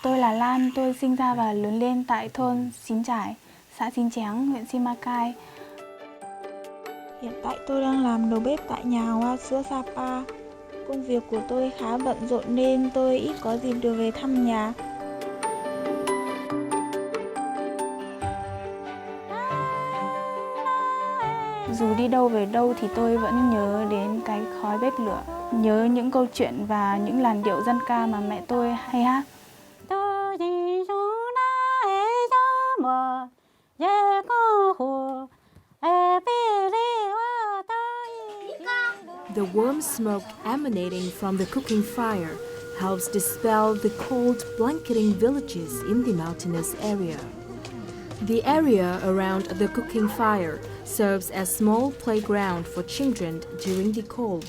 Tôi là Lan, tôi sinh ra và lớn lên tại thôn Xín Trải, xã Xín Chén, huyện Simacai. Hiện tại tôi đang làm đầu bếp tại nhà hoa sữa Sapa. Công việc của tôi khá bận rộn nên tôi ít có dịp được về thăm nhà. Dù đi đâu về đâu thì tôi vẫn nhớ đến cái khói bếp lửa, nhớ những câu chuyện và những làn điệu dân ca mà mẹ tôi hay hát. The warm smoke emanating from the cooking fire helps dispel the cold blanketing villages in the mountainous area. The area around the cooking fire serves as small playground for children during the cold.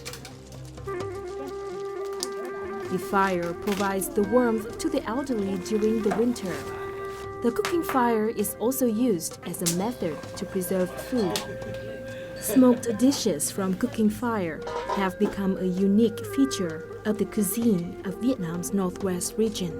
The fire provides the warmth to the elderly during the winter. The cooking fire is also used as a method to preserve food. Smoked dishes from cooking fire have become a unique feature of the cuisine of Vietnam's northwest region.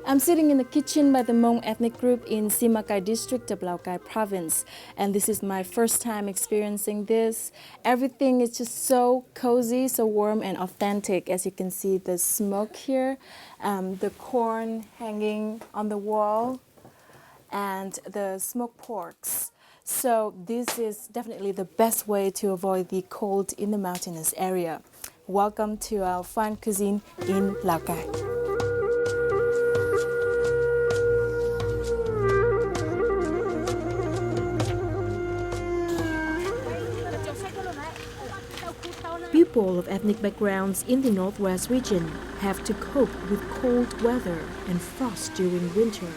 I'm sitting in the kitchen by the Hmong ethnic group in Simacai district of Lào Cai province, and this is my first time experiencing this. Everything is just so cozy, so warm and authentic. As you can see, the smoke here, the corn hanging on the wall, and the smoked porks. So this is definitely the best way to avoid the cold in the mountainous area. Welcome to our fine cuisine in Lào Cai. People of ethnic backgrounds in the northwest region have to cope with cold weather and frost during winter.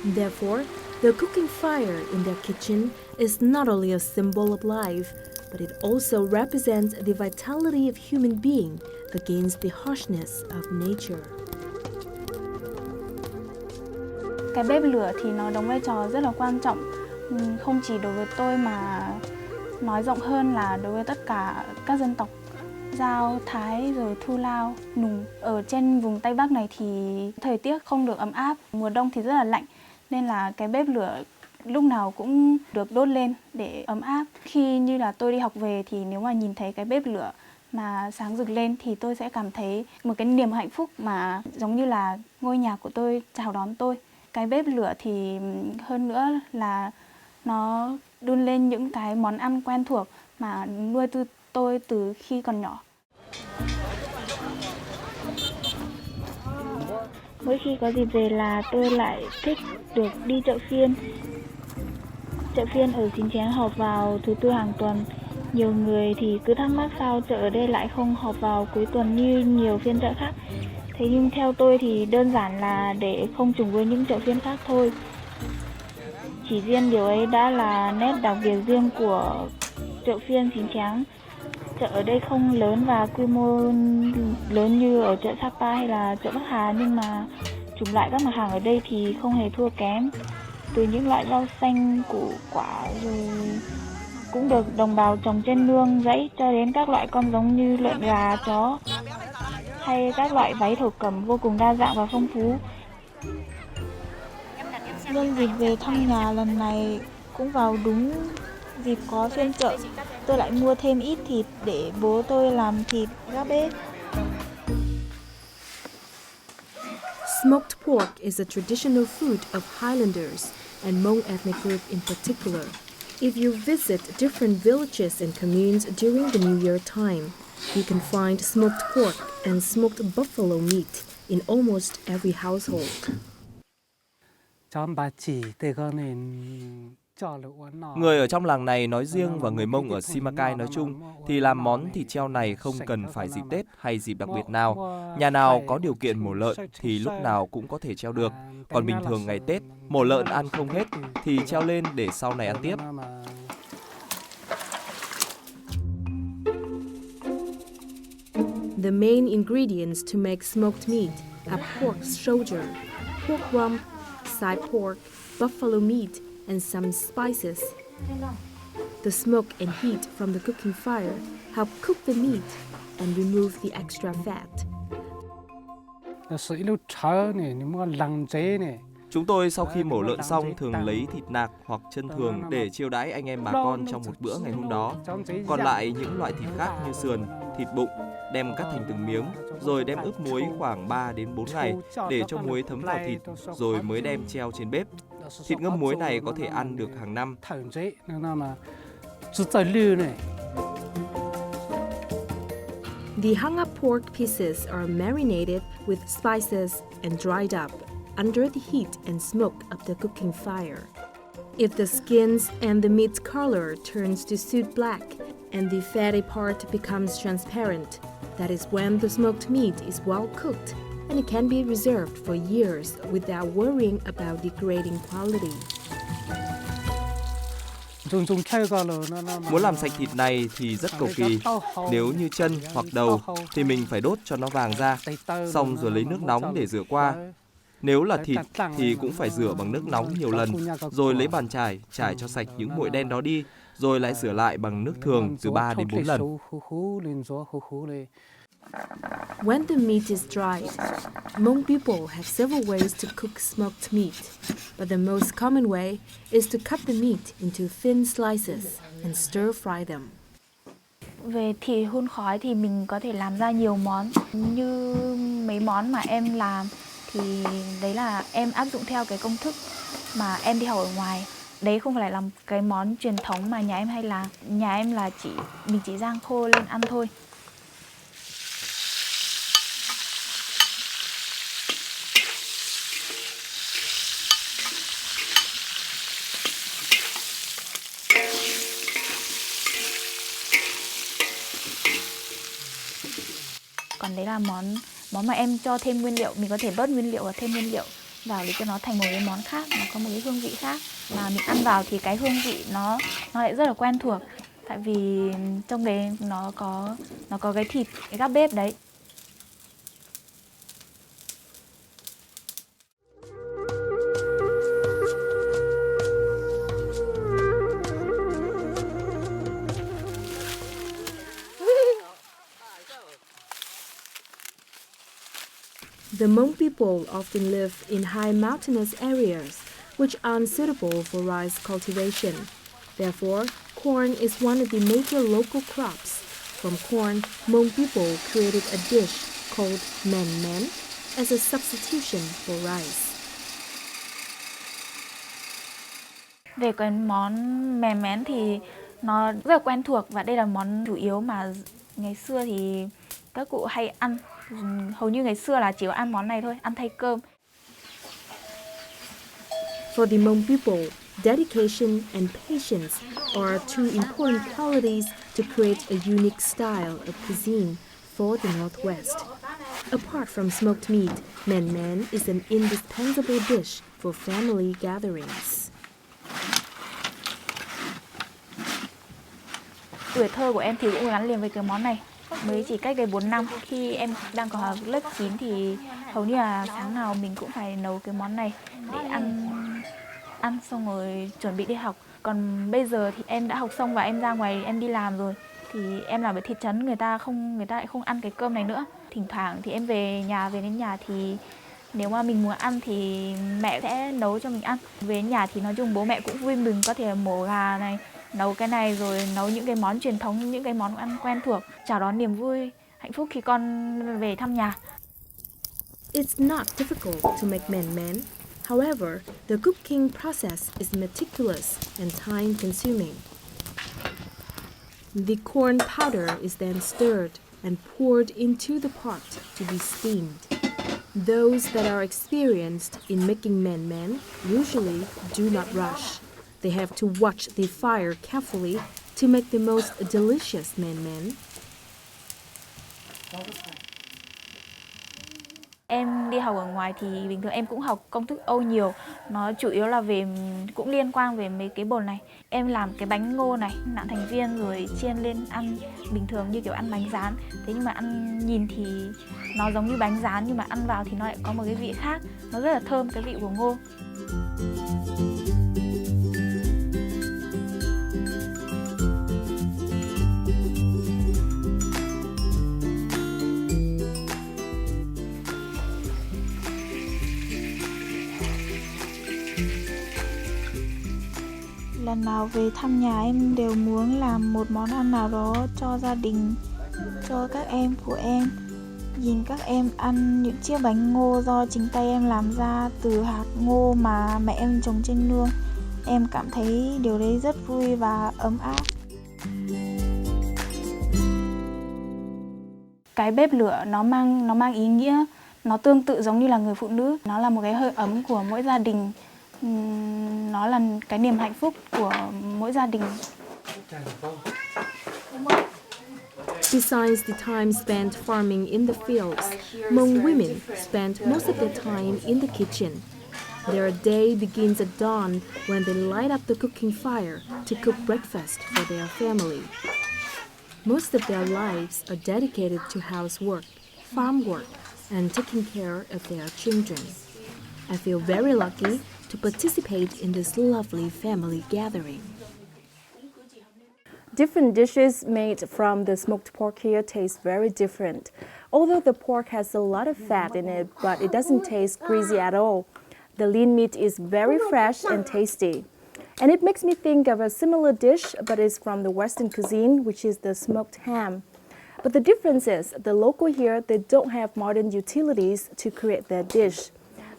Therefore, the cooking fire in their kitchen is not only a symbol of life, but it also represents the vitality of human being against the harshness of nature. Cái bếp lửa thì nó đóng vai trò rất là quan trọng, không chỉ đối với tôi mà nói rộng hơn là đối với tất cả các dân tộc Dao, Thái, rồi Thu Lao, Nùng. Ở trên vùng Tây Bắc này thì thời tiết không được ấm áp, mùa đông thì rất là lạnh, nên là cái bếp lửa lúc nào cũng được đốt lên để ấm áp. Khi như là tôi đi học về thì nếu mà nhìn thấy cái bếp lửa mà sáng rực lên thì tôi sẽ cảm thấy một cái niềm hạnh phúc mà giống như là ngôi nhà của tôi chào đón tôi. Cái bếp lửa thì hơn nữa là nó đun lên những cái món ăn quen thuộc mà nuôi tôi từ khi còn nhỏ. Mỗi khi có dịp về là tôi lại thích được đi chợ phiên. Chợ phiên ở Xín Chén họp vào thứ Tư hàng tuần. Nhiều người thì cứ thắc mắc sao chợ ở đây lại không họp vào cuối tuần như nhiều phiên chợ khác. Thế nhưng theo tôi thì đơn giản là để không trùng với những chợ phiên khác thôi. Chỉ riêng điều ấy đã là nét đặc biệt riêng của chợ phiên Xín Chén. Chợ ở đây không lớn và quy mô lớn như ở chợ Sapa hay là chợ Bắc Hà, nhưng mà chủng loại các mặt hàng ở đây thì không hề thua kém. Từ những loại rau xanh, củ quả rồi cũng được đồng bào trồng trên nương rẫy cho đến các loại con giống như lợn, gà, chó hay các loại váy thổ cẩm vô cùng đa dạng và phong phú. Nhân dịp về thăm nhà lần này cũng vào đúng dịp có phiên chợ, tôi lại mua thêm ít thịt để bố tôi làm thịt gác bếp. Smoked pork is a traditional food of Highlanders and Hmong ethnic group in particular. If you visit different villages and communes during the New Year time, you can find smoked pork and smoked buffalo meat in almost every household. Người ở trong làng này nói riêng và người Mông ở Simacai nói chung thì làm món thịt treo này không cần phải dịp Tết hay dịp đặc biệt nào. Nhà nào có điều kiện mổ lợn thì lúc nào cũng có thể treo được. Còn bình thường ngày Tết, mổ lợn ăn không hết thì treo lên để sau này ăn tiếp. The main ingredients to make smoked meat are pork shoulder, pork rump, side pork, buffalo meat, and some spices. The smoke and heat from the cooking fire help cook the meat and remove the extra fat. Chúng tôi sau khi mổ lợn xong thường lấy thịt nạc hoặc chân thường để chiêu đãi anh em bà con trong một bữa ngày hôm đó. Còn lại những loại thịt khác như sườn, thịt bụng đem cắt thành từng miếng rồi đem ướp muối khoảng 3 đến 4 ngày để cho muối thấm vào thịt rồi mới đem treo trên bếp. Thịt ngâm muối này có thể ăn được hàng năm. The hung up pork pieces are marinated with spices and dried up under the heat and smoke of the cooking fire. If the skins and the meat's color turns to soot black and the fatty part becomes transparent, that is when the smoked meat is well cooked and it can be reserved for years without worrying about degrading quality. Muốn làm sạch thịt này thì rất cầu kỳ. Nếu như chân hoặc đầu thì mình phải đốt cho nó vàng ra, xong rồi lấy nước nóng để rửa qua. Nếu là thịt thì cũng phải rửa bằng nước nóng nhiều lần, rồi lấy bàn chải cho sạch những bụi đen đó đi, rồi lại rửa lại bằng nước thường từ 3 đến 4 lần. When the meat is dried, Hmong people have several ways to cook smoked meat, but the most common way is to cut the meat into thin slices and stir fry them. Về thịt hun khói thì mình có thể làm ra nhiều món. Như mấy món mà em làm thì đấy là em áp dụng theo cái công thức mà em đi học ở ngoài. Đấy không phải là làm cái món truyền thống mà nhà em hay làm. Nhà em là mình chỉ rang khô lên ăn thôi. Còn đấy là món mà em cho thêm nguyên liệu, mình có thể bớt nguyên liệu và thêm nguyên liệu vào để cho nó thành một cái món khác, nó có một cái hương vị khác mà mình ăn vào thì cái hương vị nó lại rất là quen thuộc, tại vì trong đấy nó có cái thịt, cái gác bếp đấy. The Hmong people often live in high mountainous areas, which aren't suitable for rice cultivation. Therefore, corn is one of the major local crops. From corn, Hmong people created a dish called men men as a substitution for rice. Về cái món mèn mén thì nó rất là quen thuộc và đây là món chủ yếu mà ngày xưa thì các cụ hay ăn. Hầu như ngày xưa là chỉ có ăn món này thôi, ăn thay cơm. For the Hmong people, dedication and patience are two important qualities to create a unique style of cuisine for the Northwest. Apart from smoked meat, men men is an indispensable dish for family gatherings. Tuổi thơ của em thì cũng gắn liền với cái món này. Mới chỉ cách đây 4 năm, khi em đang còn học lớp 9 thì hầu như là sáng nào mình cũng phải nấu cái món này để ăn xong rồi chuẩn bị đi học. Còn bây giờ thì em đã học xong và em ra ngoài em đi làm rồi thì em làm ở thị trấn, người ta lại không ăn cái cơm này nữa. Thỉnh thoảng thì em về đến nhà thì nếu mà mình muốn ăn thì mẹ sẽ nấu cho mình ăn. Về đến nhà thì nói chung bố mẹ cũng vui mừng, có thể mổ gà này, nấu cái này rồi nấu những cái món truyền thống, những cái món ăn quen thuộc, chào đón niềm vui, hạnh phúc khi con về thăm nhà. It's not difficult to make men men. However, the cooking process is meticulous and time-consuming. The corn powder is then stirred and poured into the pot to be steamed. Those that are experienced in making men men usually do not rush. They have to watch the fire carefully to make the most delicious men men. Em đi học ở ngoài thì bình thường em cũng học công thức Âu nhiều. Nó chủ yếu là cũng liên quan về mấy cái bột này. Em làm cái bánh ngô này, nặn thành viên rồi chiên lên ăn bình thường như kiểu ăn bánh rán. Thế nhưng mà ăn nhìn thì nó giống như bánh rán nhưng mà ăn vào thì nó lại có một cái vị khác. Nó rất là thơm cái vị của ngô. Lần nào về thăm nhà em đều muốn làm một món ăn nào đó cho gia đình, cho các em của em. Nhìn các em ăn những chiếc bánh ngô do chính tay em làm ra từ hạt ngô mà mẹ em trồng trên nương. Em cảm thấy điều đấy rất vui và ấm áp. Cái bếp lửa nó mang ý nghĩa, nó tương tự giống như là người phụ nữ. Nó là một cái hơi ấm của mỗi gia đình. Nó là cái niềm hạnh phúc của mỗi gia đình. Besides the time spent farming in the fields, Hmong women spend most of their time in the kitchen. Their day begins at dawn when they light up the cooking fire to cook breakfast for their family. Most of their lives are dedicated to housework, farm work, and taking care of their children. I feel very lucky to participate in this lovely family gathering. Different dishes made from the smoked pork here taste very different. Although the pork has a lot of fat in it, but it doesn't taste greasy at all. The lean meat is very fresh and tasty. And it makes me think of a similar dish, but it's from the Western cuisine, which is the smoked ham. But the difference is, the local here, they don't have modern utilities to create their dish.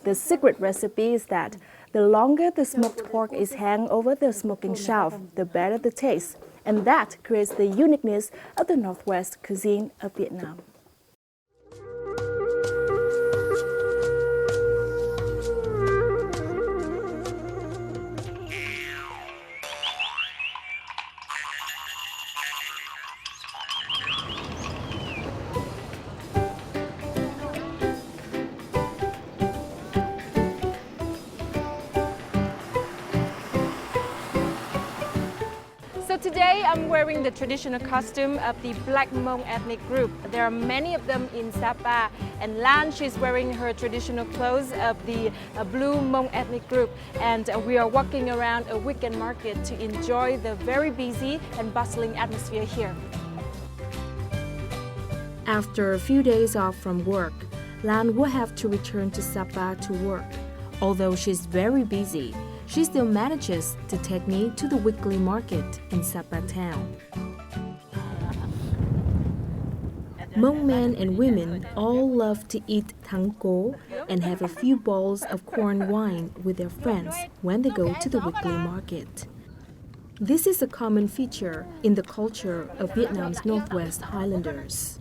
The secret recipe is that the longer the smoked pork is hung over the smoking shelf, the better the taste. And that creates the uniqueness of the Northwest cuisine of Vietnam. So today I'm wearing the traditional costume of the Black Hmong ethnic group. There are many of them in Sapa, and Lan, she's wearing her traditional clothes of the Blue Hmong ethnic group, and we are walking around a weekend market to enjoy the very busy and bustling atmosphere here. After a few days off from work, Lan will have to return to Sapa to work. Although she's very busy, she still manages to take me to the weekly market in Sapa town. Hmong men and women all love to eat thang co and have a few bowls of corn wine with their friends when they go to the weekly market. This is a common feature in the culture of Vietnam's Northwest Highlanders.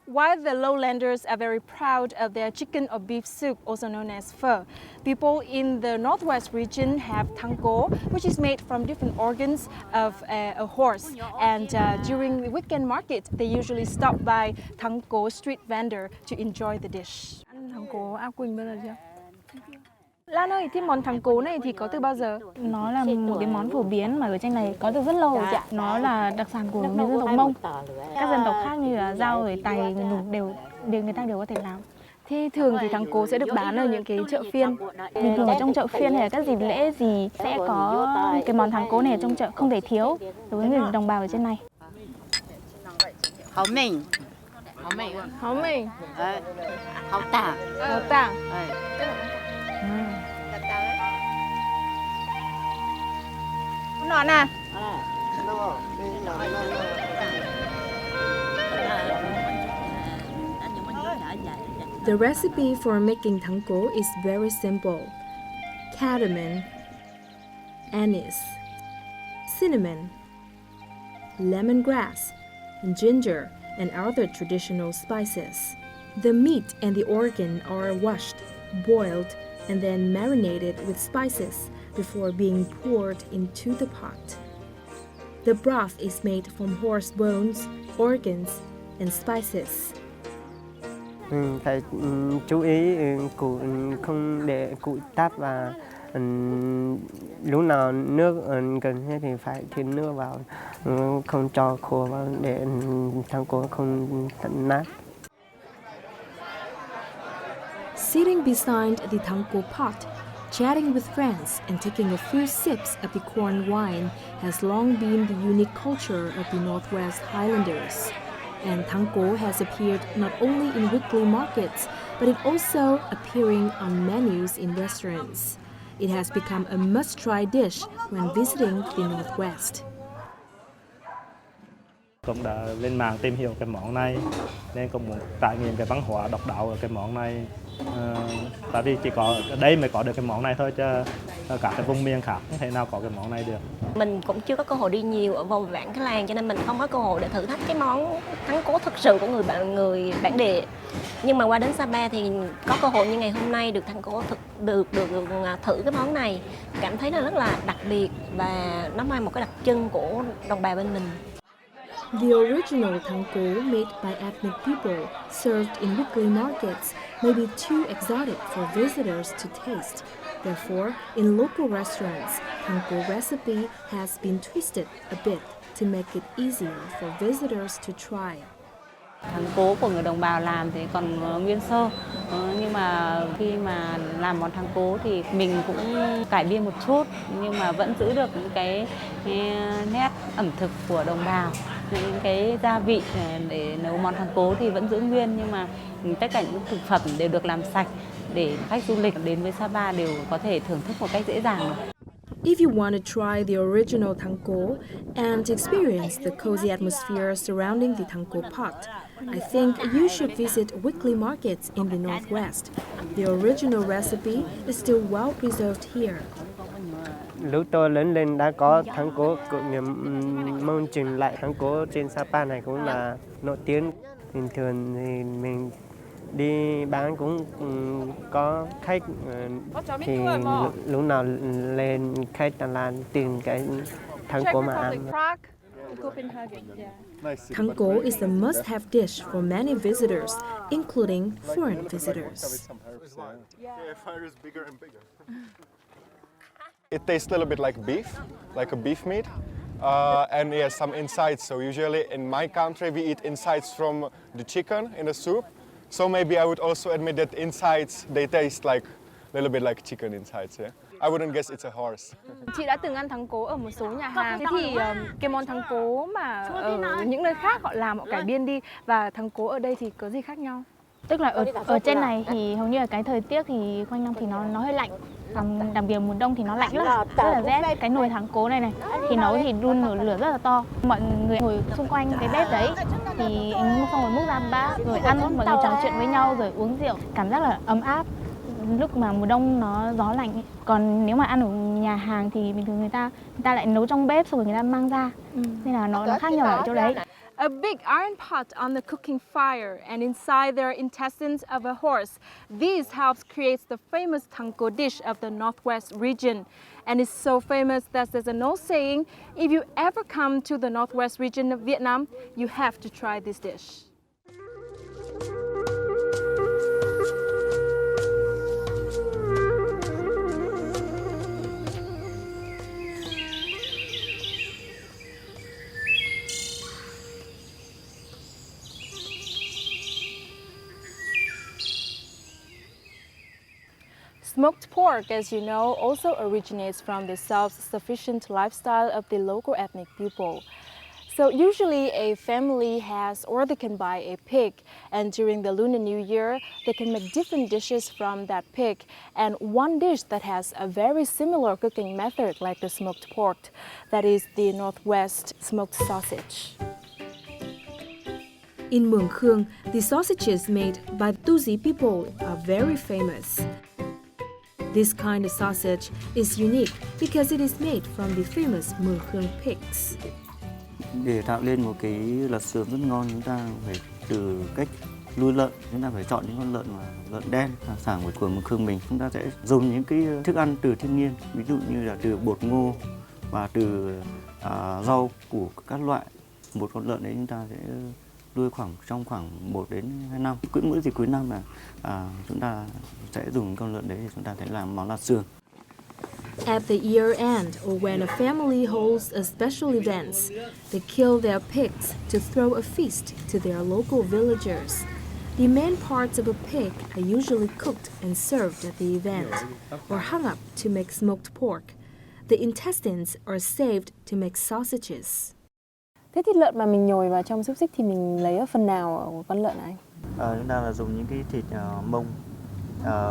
While the lowlanders are very proud of their chicken or beef soup, also known as pho, people in the northwest region have thang co, which is made from different organs of a horse. And during the weekend market, they usually stop by thang co street vendor to enjoy the dish. Ăn thắng cố A Quỳnh bao giờ chưa? Lan ơi, thế món thắng cố này thì có từ bao giờ? Nó là một cái món phổ biến mà ở trên này có từ rất lâu rồi chị ạ. Nó là đặc sản của người dân tộc Mông. Các dân tộc khác như là Dao rồi Tày, người Nùng người ta đều có thể làm. Thì thường thì thắng cố sẽ được bán ở những cái chợ phiên. Bình thường ở trong chợ phiên hay là các dịp lễ gì sẽ có cái món thắng cố này ở trong chợ không thể thiếu đối với người đồng bào ở trên này. Hậu mình. Háo mình. Hậu tả. Háo tả. Nón à? The recipe for making thang co is very simple. Cardamom, anise, cinnamon, lemongrass, ginger, and other traditional spices. The meat and the organ are washed, boiled, and then marinated with spices before being poured into the pot. The broth is made from horse bones, organs, and spices. Phải chú ý cụ không để cụ táp và lúc nào nước gần hết thì phải thêm nước vào, không cho khô vào để thang co không nát. Sitting beside the thang co pot, chatting with friends and taking a few sips of the corn wine has long been the unique culture of the Northwest Highlanders. And thang co has appeared not only in weekly markets, but it also appearing on menus in restaurants. It has become a must-try dish when visiting the Northwest. Cũng đã lên mạng tìm hiểu cái món này nên cũng muốn trải nghiệm cái văn hóa độc đáo ở cái món này. Tại vì chỉ có ở đây mới có được cái món này thôi, chứ cả cái vùng miền khác không thể nào có cái món này được. Mình cũng chưa có cơ hội đi nhiều ở vùng vãng cái làng, cho nên mình không có cơ hội để thử thách cái món thắng cố thực sự của người bản địa. Nhưng mà qua đến Sapa thì có cơ hội như ngày hôm nay được thắng cố được thử cái món này, cảm thấy là rất là đặc biệt và nó mang một cái đặc trưng của đồng bào bên mình. The original thắng cố made by ethnic people served in weekly markets may be too exotic for visitors to taste. Therefore, in local restaurants, thắng cố recipe has been twisted a bit to make it easier for visitors to try. Thắng cố của người đồng bào làm thì còn nguyên sơ, nhưng mà khi mà làm món thắng cố thì mình cũng cải biên một chút, nhưng mà vẫn giữ được những cái nét ẩm thực của đồng bào. Những cái gia vị để nấu món thắng cố thì vẫn giữ nguyên, nhưng mà tất cả những thực phẩm đều được làm sạch để khách du lịch đến với Sapa đều có thể thưởng thức một cách dễ dàng. If you want to try the original thắng cố and experience the cozy atmosphere surrounding the thắng cố pot, I think you should visit weekly markets in the Northwest. The original recipe is still well preserved here. Lúc tôi lớn lên đã có thắng cố, môn trình lại thắng cố trên Sapa này cũng là nổi tiếng. Bình thường thì mình đi bán cũng có khách, thì lúc nào lên khách là tìm cái thắng cố mà ăn. Thắng cố is a must-have dish for many visitors, including foreign visitors. It tastes a little bit like a beef meat, and it has some insides. So usually in my country we eat insides from the chicken in the soup. So maybe I would also admit that insides they taste like a little bit like chicken insides. Yeah, I wouldn't guess it's a horse. Chị đã từng ăn thắng cố ở một số nhà hàng. Thế thì cái món thắng cố mà ở những nơi khác họ làm, họ cải biên đi, và thắng cố ở đây thì có gì khác nhau? Tức là ở trên này thì hầu như là cái thời tiết thì quanh năm thì nó hơi lạnh. Đặc biệt mùa đông thì nó lạnh lắm, rất là rét. Cái nồi thắng cố này thì nấu thì đun lửa rất là to. Mọi người ngồi xung quanh cái bếp đấy thì anh xong rồi múc ra bát rồi ăn, mọi người trò chuyện với nhau rồi uống rượu, cảm giác là ấm áp lúc mà mùa đông nó gió lạnh ấy. Còn nếu mà ăn ở nhà hàng thì bình thường người ta lại nấu trong bếp xong rồi người ta mang ra, nên là nó khác nhau ở chỗ đấy. A big iron pot on the cooking fire, and inside there are intestines of a horse. This helps create the famous thắng cố dish of the Northwest region. And it's so famous that there's an old saying, if you ever come to the Northwest region of Vietnam, you have to try this dish. Smoked pork, as you know, also originates from the self-sufficient lifestyle of the local ethnic people. So usually a family has, or they can buy a pig, and during the Lunar New Year, they can make different dishes from that pig. And one dish that has a very similar cooking method like the smoked pork, that is the Northwest smoked sausage. In Mường Khương, the sausages made by Tusi people are very famous. This kind of sausage is unique because it is made from the famous Mường Khương pigs. Để tạo lên một cái lợn sườn rất ngon, chúng ta phải từ cách nuôi lợn, chúng ta phải chọn những con lợn lợn đen, sản của Mường Khương mình. Chúng ta sẽ dùng những cái thức ăn từ thiên nhiên, ví dụ như là từ bột ngô và từ rau củ các loại. Một con lợn đấy chúng ta sẽ nuôi trong khoảng 1 đến 2 năm. Mỗi dịp cuối năm là chúng ta sẽ dùng con lợn đấy để chúng ta sẽ làm món lạt sườn. At the year end, or when a family holds a special events, they kill their pigs to throw a feast to their local villagers. The main parts of a pig are usually cooked and served at the event, or hung up to make smoked pork. The intestines are saved to make sausages. Thế thịt lợn mà mình nhồi vào trong xúc xích thì mình lấy ở phần nào ở con lợn này? Chúng ta là dùng những cái thịt mông,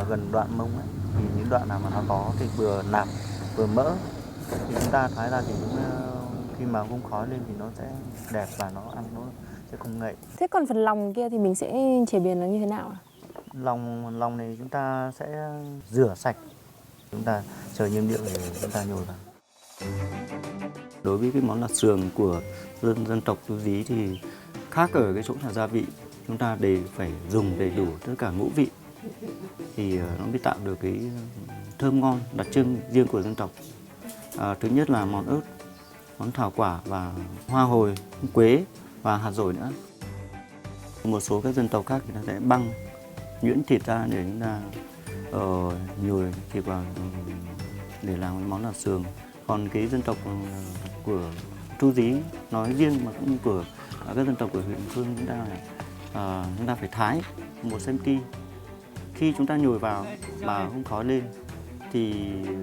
gần đoạn mông ấy, thì những đoạn nào mà nó có thịt vừa nạc vừa mỡ thì chúng ta thái ra thì cũng, khi mà vung khói lên thì nó sẽ đẹp và nó ăn nó sẽ không ngậy. Thế còn phần lòng kia thì mình sẽ chế biến nó như thế nào ạ? Lòng này chúng ta sẽ rửa sạch, chúng ta chờ nhiên liệu để chúng ta nhồi vào. Đối với cái món lạp xưởng của dân tộc Tu Dí thì khác ở cái chỗ là gia vị, chúng ta phải dùng đầy đủ tất cả ngũ vị thì nó mới tạo được cái thơm ngon đặc trưng riêng của dân tộc. Thứ nhất là món ớt, món thảo quả và hoa hồi, quế và hạt dổi nữa. Một số các dân tộc khác thì nó sẽ băng nhuyễn thịt ra để chúng ta nhồi thịt vào để làm cái món lạp xưởng. Còn cái dân tộc của Tu Dí nói riêng mà cũng của các dân tộc của huyện Hương chúng ta phải thái 1 cm. Khi chúng ta nhồi vào và hun khói lên thì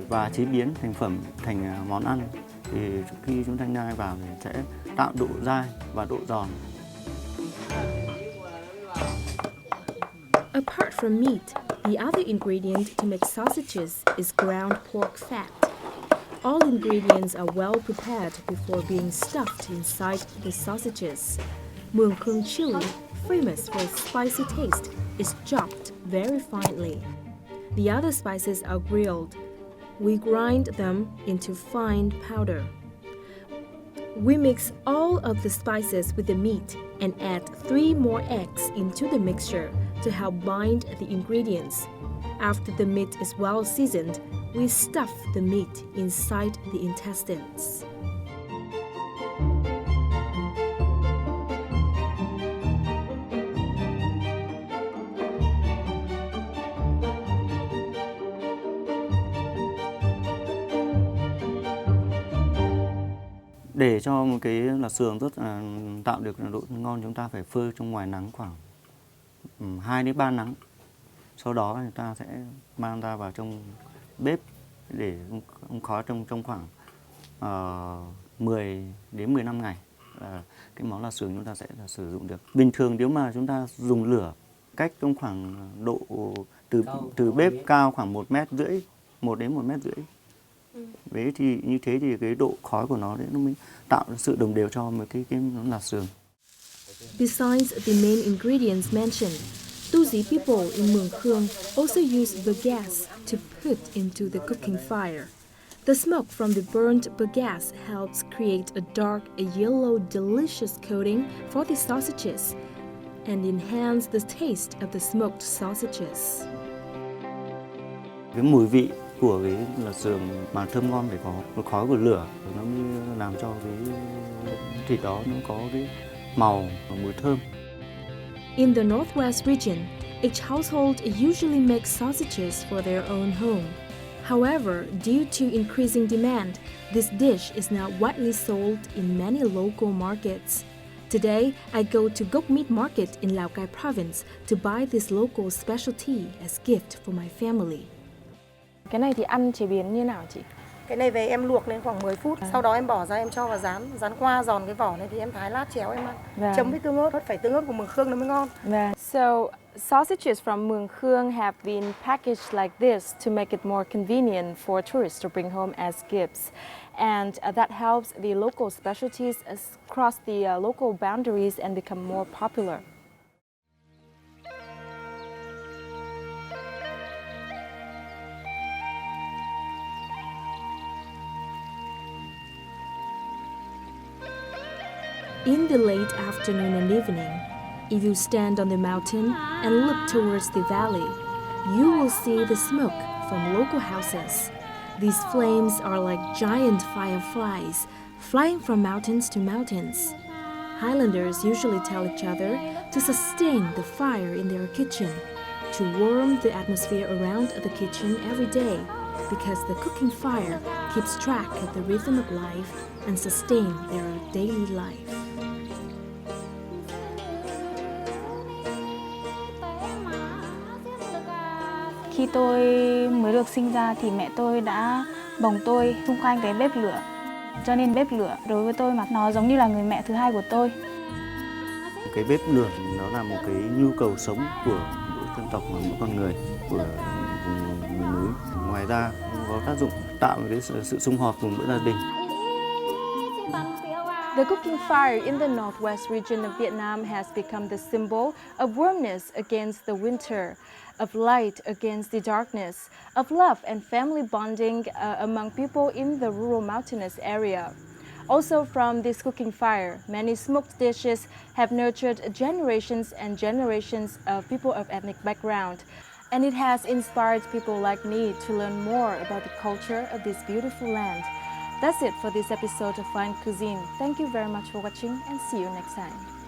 và chế biến thành phẩm thành món ăn thì khi chúng ta nhai vào thì sẽ tạo độ dai và độ giòn. Apart from meat, the other ingredient to make sausages is ground pork fat. All ingredients are well prepared before being stuffed inside the sausages. Mường Khương chili, famous for its spicy taste, is chopped very finely. The other spices are grilled. We grind them into fine powder. We mix all of the spices with the meat and add 3 more eggs into the mixture to help bind the ingredients. After the meat is well seasoned, we stuff the meat inside the intestines. Để cho một cái lạp xưởng rất là tạo được độ ngon, chúng ta phải phơi trong ngoài nắng khoảng 2 đến 3 nắng. Sau đó người ta sẽ mang ra vào trong bếp để hun khói trong khoảng 10 đến 15 ngày. Cái món lạp xưởng chúng ta sẽ sử dụng được. Bình thường nếu mà chúng ta dùng lửa cách trong khoảng độ từ bếp cao khoảng 1,5 m, 1 đến 1,5 m. Đấy thì như thế thì cái độ khói của nó mới tạo ra sự đồng đều cho một cái món lạp xưởng. Besides the main ingredients mentioned, Tu Dí people in Mường Khương also use bagasse to put into the cooking fire. The smoke from the burnt bagasse helps create a dark, yellow, delicious coating for the sausages and enhance the taste of the smoked sausages. Cái mùi vị của cái lạp xưởng mà thơm ngon phải có khói của lửa, nó mới làm cho cái thịt đó nó có cái màu và mùi thơm. In the Northwest region, each household usually makes sausages for their own home. However, due to increasing demand, this dish is now widely sold in many local markets. Today, I go to Gok Meat Market in Lào Cai province to buy this local specialty as gift for my family. Cái này thì ăn chế biến như nào chị? Cái này về em luộc lên khoảng 10 phút, sau đó em bỏ ra em cho vào rán qua giòn cái vỏ này thì em thái lát chéo em ăn. Chấm với tương ớt, phải tương ớt của Mường Khương nó mới ngon. So, sausages from Mường Khương have been packaged like this to make it more convenient for tourists to bring home as gifts. And that helps the local specialties cross the local boundaries and become more popular. In the late afternoon and evening, if you stand on the mountain and look towards the valley, you will see the smoke from local houses. These flames are like giant fireflies flying from mountains to mountains. Highlanders usually tell each other to sustain the fire in their kitchen, to warm the atmosphere around the kitchen every day, because the cooking fire keeps track of the rhythm of life and sustain their daily life. Khi tôi mới được sinh ra thì mẹ tôi đã bồng tôi xung quanh cái bếp lửa. Cho nên bếp lửa đối với tôi mà nó giống như là người mẹ thứ hai của tôi. Cái bếp lửa nó là một cái nhu cầu sống của mỗi dân tộc và mỗi con người của vùng miền núi. Ngoài ra có tác dụng tạo cái sự sum họp cùng mỗi gia đình. The cooking fire in the northwest region of Vietnam has become the symbol of warmness against the winter, of light against the darkness, of love and family bonding among people in the rural mountainous area. Also from this cooking fire, many smoked dishes have nurtured generations and generations of people of ethnic background. And it has inspired people like me to learn more about the culture of this beautiful land. That's it for this episode of Fine Cuisine. Thank you very much for watching and see you next time.